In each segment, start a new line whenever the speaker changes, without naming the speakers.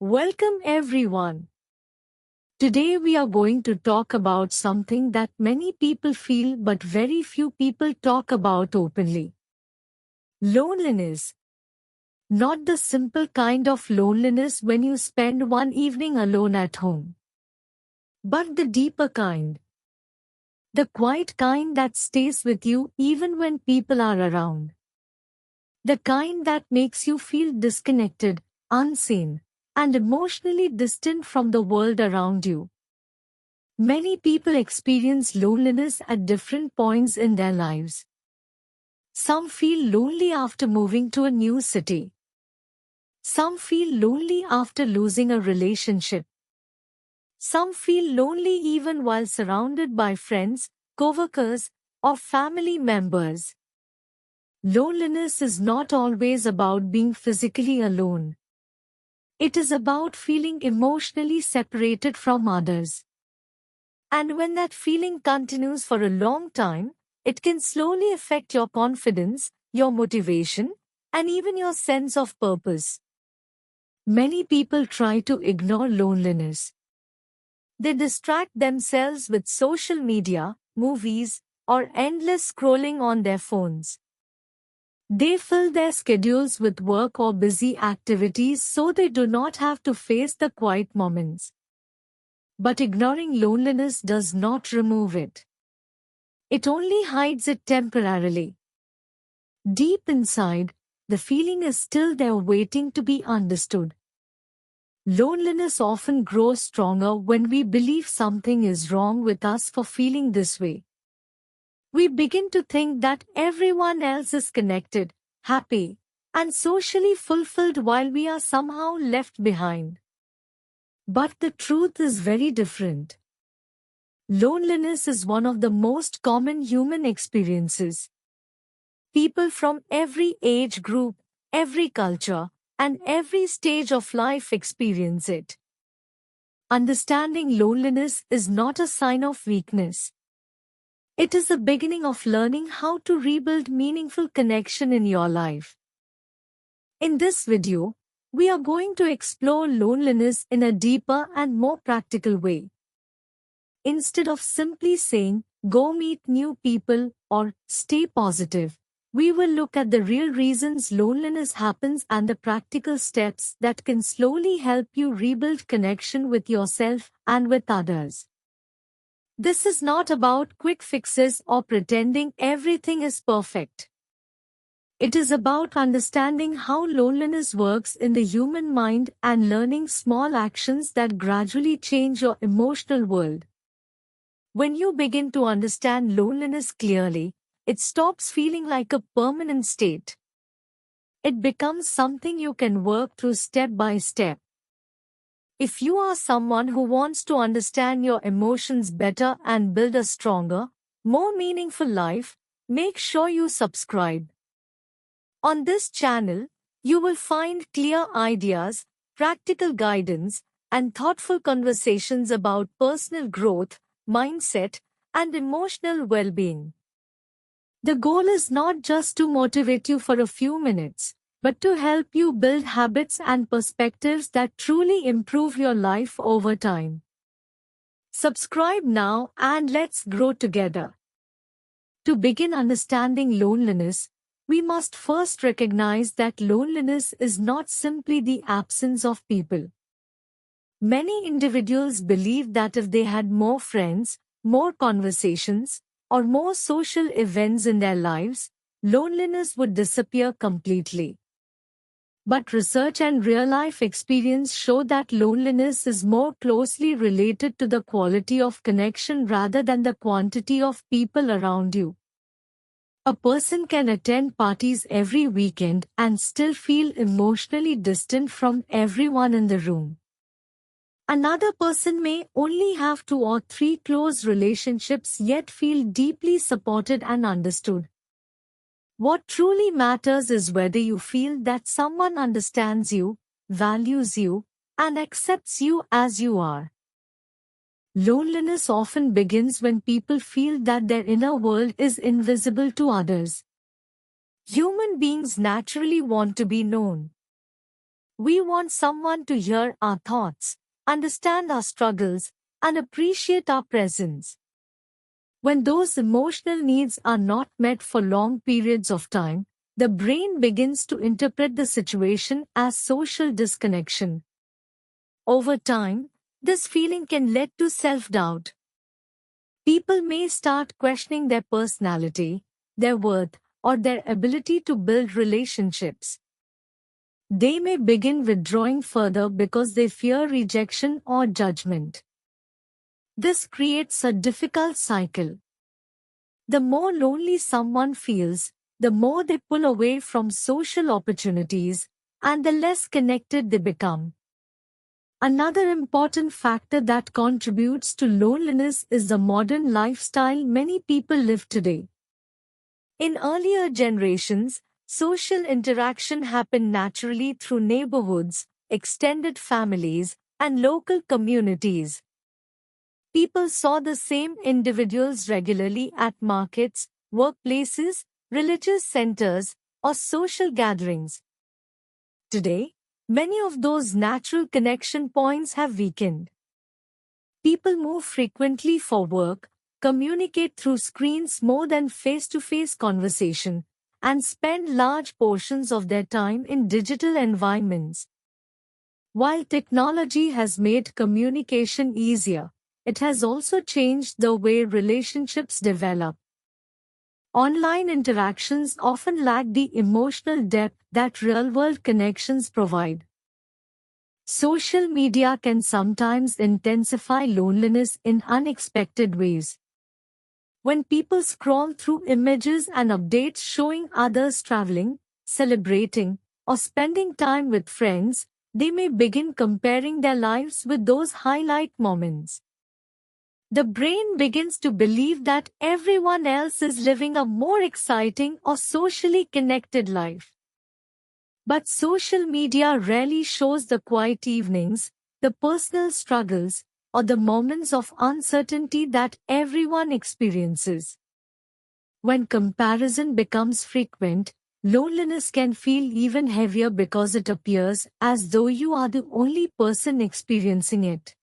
Welcome everyone. Today we are going to talk about something that many people feel but very few people talk about openly. Loneliness. Not the simple kind of loneliness when you spend one evening alone at home, but the deeper kind. The quiet kind that stays with you even when people are around. The kind that makes you feel disconnected, unseen, and emotionally distant from the world around you. Many people experience loneliness at different points in their lives. Some feel lonely after moving to a new city. Some feel lonely after losing a relationship. Some feel lonely even while surrounded by friends, coworkers, or family members. Loneliness is not always about being physically alone. It is about feeling emotionally separated from others. And when that feeling continues for a long time, it can slowly affect your confidence, your motivation, and even your sense of purpose. Many people try to ignore loneliness. They distract themselves with social media, movies, or endless scrolling on their phones. They fill their schedules with work or busy activities so they do not have to face the quiet moments. But ignoring loneliness does not remove it. It only hides it temporarily. Deep inside, the feeling is still there waiting to be understood. Loneliness often grows stronger when we believe something is wrong with us for feeling this way. We begin to think that everyone else is connected, happy, and socially fulfilled while we are somehow left behind. But the truth is very different. Loneliness is one of the most common human experiences. People from every age group, every culture, and every stage of life experience it. Understanding loneliness is not a sign of weakness. It is the beginning of learning how to rebuild meaningful connection in your life. In this video, we are going to explore loneliness in a deeper and more practical way. Instead of simply saying, go meet new people or stay positive, we will look at the real reasons loneliness happens and the practical steps that can slowly help you rebuild connection with yourself and with others. This is not about quick fixes or pretending everything is perfect. It is about understanding how loneliness works in the human mind and learning small actions that gradually change your emotional world. When you begin to understand loneliness clearly, it stops feeling like a permanent state. It becomes something you can work through step by step. If you are someone who wants to understand your emotions better and build a stronger, more meaningful life, make sure you subscribe. On this channel, you will find clear ideas, practical guidance, and thoughtful conversations about personal growth, mindset, and emotional well-being. The goal is not just to motivate you for a few minutes, but to help you build habits and perspectives that truly improve your life over time. Subscribe now and let's grow together. To begin understanding loneliness, we must first recognize that loneliness is not simply the absence of people. Many individuals believe that if they had more friends, more conversations, or more social events in their lives, loneliness would disappear completely. But research and real-life experience show that loneliness is more closely related to the quality of connection rather than the quantity of people around you. A person can attend parties every weekend and still feel emotionally distant from everyone in the room. Another person may only have 2 or 3 close relationships yet feel deeply supported and understood. What truly matters is whether you feel that someone understands you, values you, and accepts you as you are. Loneliness often begins when people feel that their inner world is invisible to others. Human beings naturally want to be known. We want someone to hear our thoughts, understand our struggles, and appreciate our presence. When those emotional needs are not met for long periods of time, the brain begins to interpret the situation as social disconnection. Over time, this feeling can lead to self-doubt. People may start questioning their personality, their worth, or their ability to build relationships. They may begin withdrawing further because they fear rejection or judgment. This creates a difficult cycle. The more lonely someone feels, the more they pull away from social opportunities, and the less connected they become. Another important factor that contributes to loneliness is the modern lifestyle many people live today. In earlier generations, social interaction happened naturally through neighborhoods, extended families, and local communities. People saw the same individuals regularly at markets, workplaces, religious centers, or social gatherings. Today, many of those natural connection points have weakened. People move frequently for work, communicate through screens more than face-to-face conversation, and spend large portions of their time in digital environments. While technology has made communication easier, it has also changed the way relationships develop. Online interactions often lack the emotional depth that real-world connections provide. Social media can sometimes intensify loneliness in unexpected ways. When people scroll through images and updates showing others traveling, celebrating, or spending time with friends, they may begin comparing their lives with those highlight moments. The brain begins to believe that everyone else is living a more exciting or socially connected life. But social media rarely shows the quiet evenings, the personal struggles, or the moments of uncertainty that everyone experiences. When comparison becomes frequent, loneliness can feel even heavier because it appears as though you are the only person experiencing it.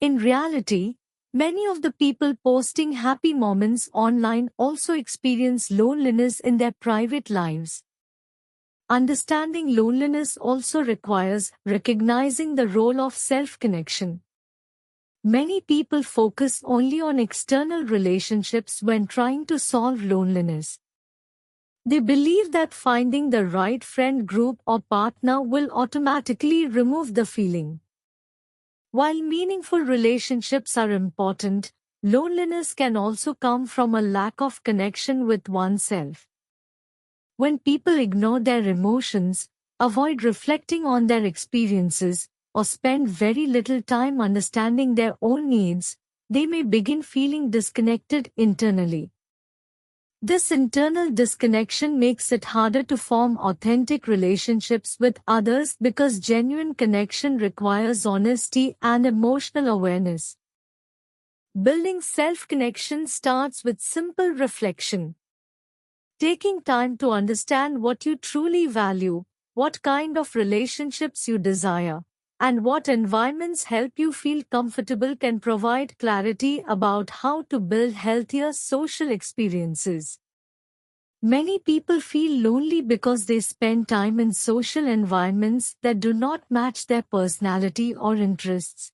In reality, many of the people posting happy moments online also experience loneliness in their private lives. Understanding loneliness also requires recognizing the role of self-connection. Many people focus only on external relationships when trying to solve loneliness. They believe that finding the right friend group or partner will automatically remove the feeling. While meaningful relationships are important, loneliness can also come from a lack of connection with oneself. When people ignore their emotions, avoid reflecting on their experiences, or spend very little time understanding their own needs, they may begin feeling disconnected internally. This internal disconnection makes it harder to form authentic relationships with others because genuine connection requires honesty and emotional awareness. Building self-connection starts with simple reflection. Taking time to understand what you truly value, what kind of relationships you desire, and what environments help you feel comfortable can provide clarity about how to build healthier social experiences. Many people feel lonely because they spend time in social environments that do not match their personality or interests.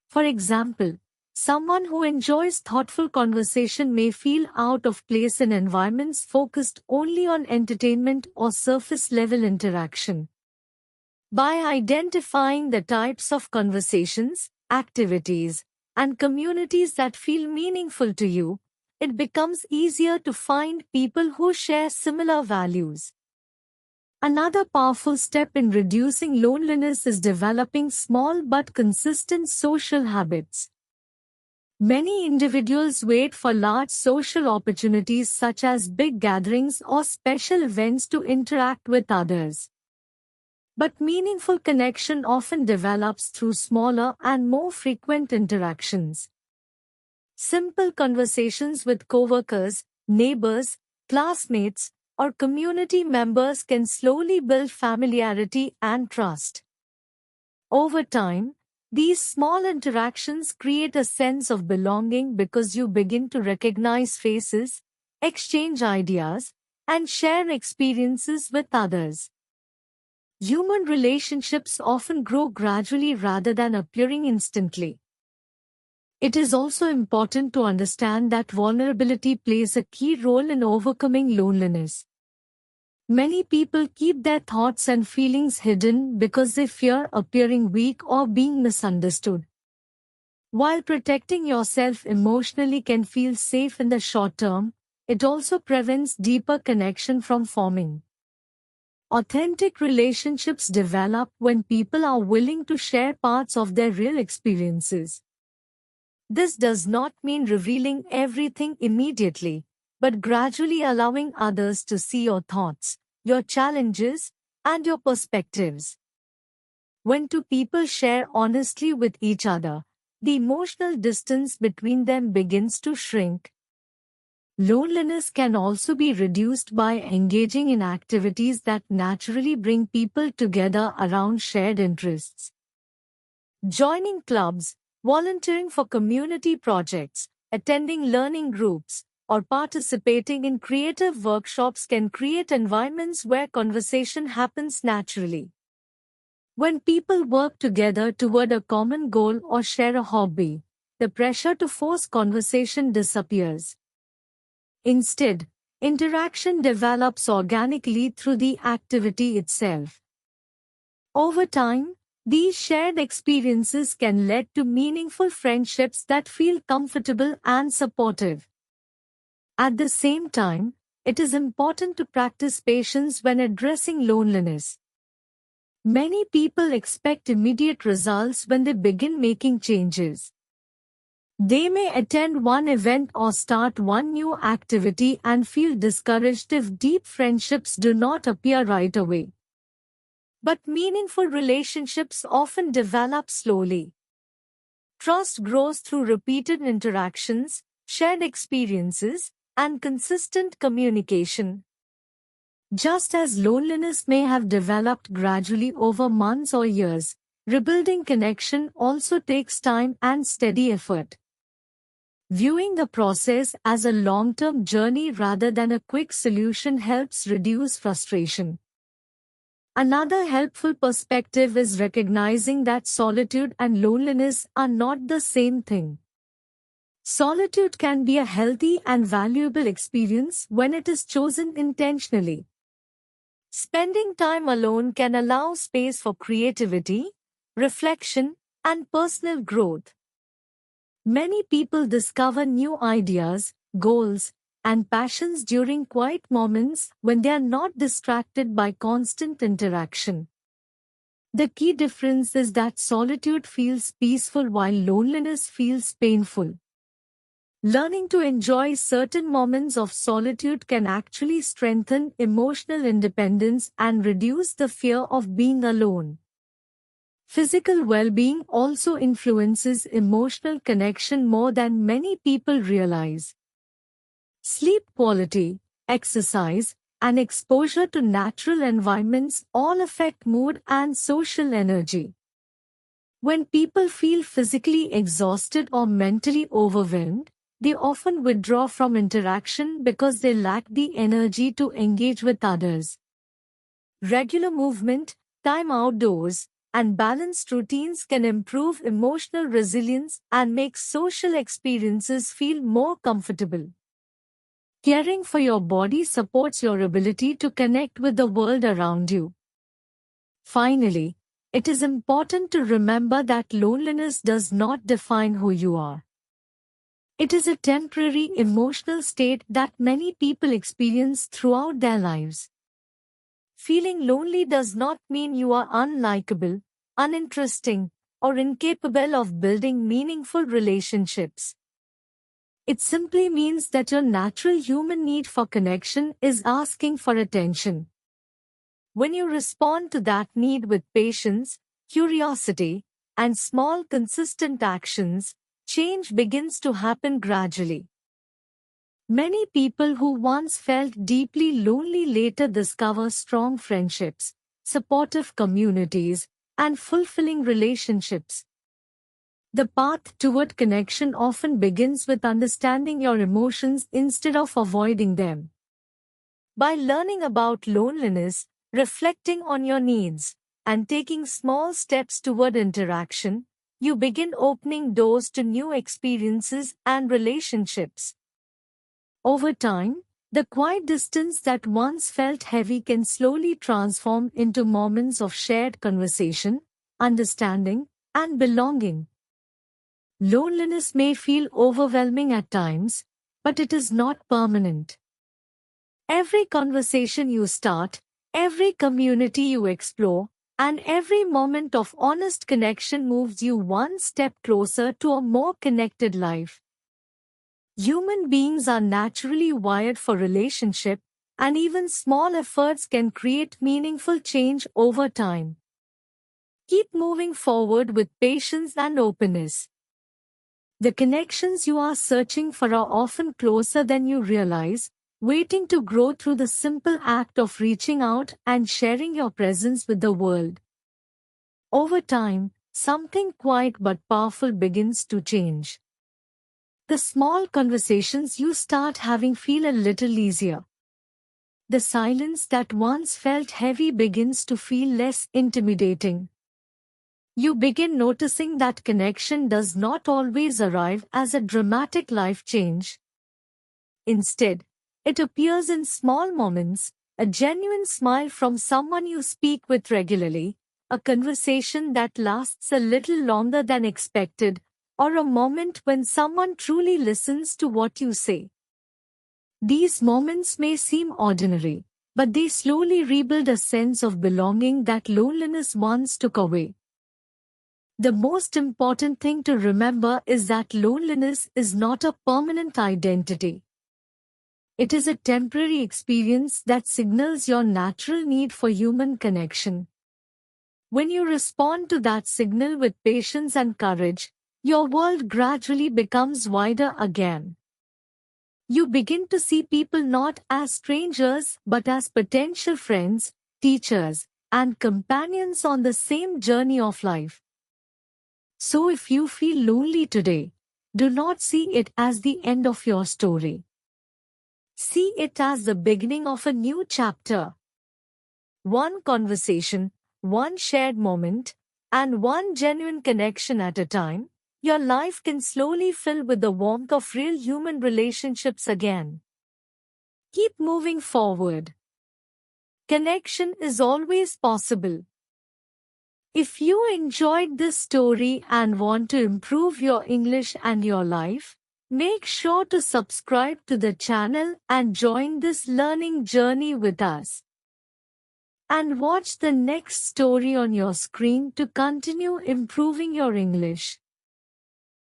For example, someone who enjoys thoughtful conversation may feel out of place in environments focused only on entertainment or surface-level interaction. By identifying the types of conversations, activities, and communities that feel meaningful to you, it becomes easier to find people who share similar values. Another powerful step in reducing loneliness is developing small but consistent social habits. Many individuals wait for large social opportunities such as big gatherings or special events to interact with others. But meaningful connection often develops through smaller and more frequent interactions. Simple conversations with coworkers, neighbors, classmates, or community members can slowly build familiarity and trust. Over time, these small interactions create a sense of belonging because you begin to recognize faces, exchange ideas, and share experiences with others. Human relationships often grow gradually rather than appearing instantly. It is also important to understand that vulnerability plays a key role in overcoming loneliness. Many people keep their thoughts and feelings hidden because they fear appearing weak or being misunderstood. While protecting yourself emotionally can feel safe in the short term, it also prevents deeper connection from forming. Authentic relationships develop when people are willing to share parts of their real experiences. This does not mean revealing everything immediately, but gradually allowing others to see your thoughts, your challenges, and your perspectives. When two people share honestly with each other, the emotional distance between them begins to shrink. Loneliness can also be reduced by engaging in activities that naturally bring people together around shared interests. Joining clubs, volunteering for community projects, attending learning groups, or participating in creative workshops can create environments where conversation happens naturally. When people work together toward a common goal or share a hobby, the pressure to force conversation disappears. Instead, interaction develops organically through the activity itself. Over time, these shared experiences can lead to meaningful friendships that feel comfortable and supportive. At the same time, it is important to practice patience when addressing loneliness. Many people expect immediate results when they begin making changes. They may attend one event or start one new activity and feel discouraged if deep friendships do not appear right away. But meaningful relationships often develop slowly. Trust grows through repeated interactions, shared experiences, and consistent communication. Just as loneliness may have developed gradually over months or years, rebuilding connection also takes time and steady effort. Viewing the process as a long-term journey rather than a quick solution helps reduce frustration. Another helpful perspective is recognizing that solitude and loneliness are not the same thing. Solitude can be a healthy and valuable experience when it is chosen intentionally. Spending time alone can allow space for creativity, reflection, and personal growth. Many people discover new ideas, goals, and passions during quiet moments when they are not distracted by constant interaction. The key difference is that solitude feels peaceful while loneliness feels painful. Learning to enjoy certain moments of solitude can actually strengthen emotional independence and reduce the fear of being alone. Physical well-being also influences emotional connection more than many people realize. Sleep quality, exercise, and exposure to natural environments all affect mood and social energy. When people feel physically exhausted or mentally overwhelmed, they often withdraw from interaction because they lack the energy to engage with others. Regular movement, time outdoors, and balanced routines can improve emotional resilience and make social experiences feel more comfortable. Caring for your body supports your ability to connect with the world around you. Finally, it is important to remember that loneliness does not define who you are. It is a temporary emotional state that many people experience throughout their lives. Feeling lonely does not mean you are unlikable, uninteresting, or incapable of building meaningful relationships. It simply means that your natural human need for connection is asking for attention. When you respond to that need with patience, curiosity, and small consistent actions, change begins to happen gradually. Many people who once felt deeply lonely later discover strong friendships, supportive communities, and fulfilling relationships. The path toward connection often begins with understanding your emotions instead of avoiding them. By learning about loneliness, reflecting on your needs, and taking small steps toward interaction, you begin opening doors to new experiences and relationships. Over time, the quiet distance that once felt heavy can slowly transform into moments of shared conversation, understanding, and belonging. Loneliness may feel overwhelming at times, but it is not permanent. Every conversation you start, every community you explore, and every moment of honest connection moves you one step closer to a more connected life. Human beings are naturally wired for relationship, and even small efforts can create meaningful change over time. Keep moving forward with patience and openness. The connections you are searching for are often closer than you realize, waiting to grow through the simple act of reaching out and sharing your presence with the world. Over time, something quiet but powerful begins to change. The small conversations you start having feel a little easier. The silence that once felt heavy begins to feel less intimidating. You begin noticing that connection does not always arrive as a dramatic life change. Instead, it appears in small moments, a genuine smile from someone you speak with regularly, a conversation that lasts a little longer than expected, or a moment when someone truly listens to what you say. These moments may seem ordinary, but they slowly rebuild a sense of belonging that loneliness once took away. The most important thing to remember is that loneliness is not a permanent identity. It is a temporary experience that signals your natural need for human connection. When you respond to that signal with patience and courage, your world gradually becomes wider again. You begin to see people not as strangers but as potential friends, teachers, and companions on the same journey of life. So if you feel lonely today, do not see it as the end of your story. See it as the beginning of a new chapter. One conversation, one shared moment, and one genuine connection at a time, your life can slowly fill with the warmth of real human relationships again. Keep moving forward. Connection is always possible. If you enjoyed this story and want to improve your English and your life, make sure to subscribe to the channel and join this learning journey with us. And watch the next story on your screen to continue improving your English.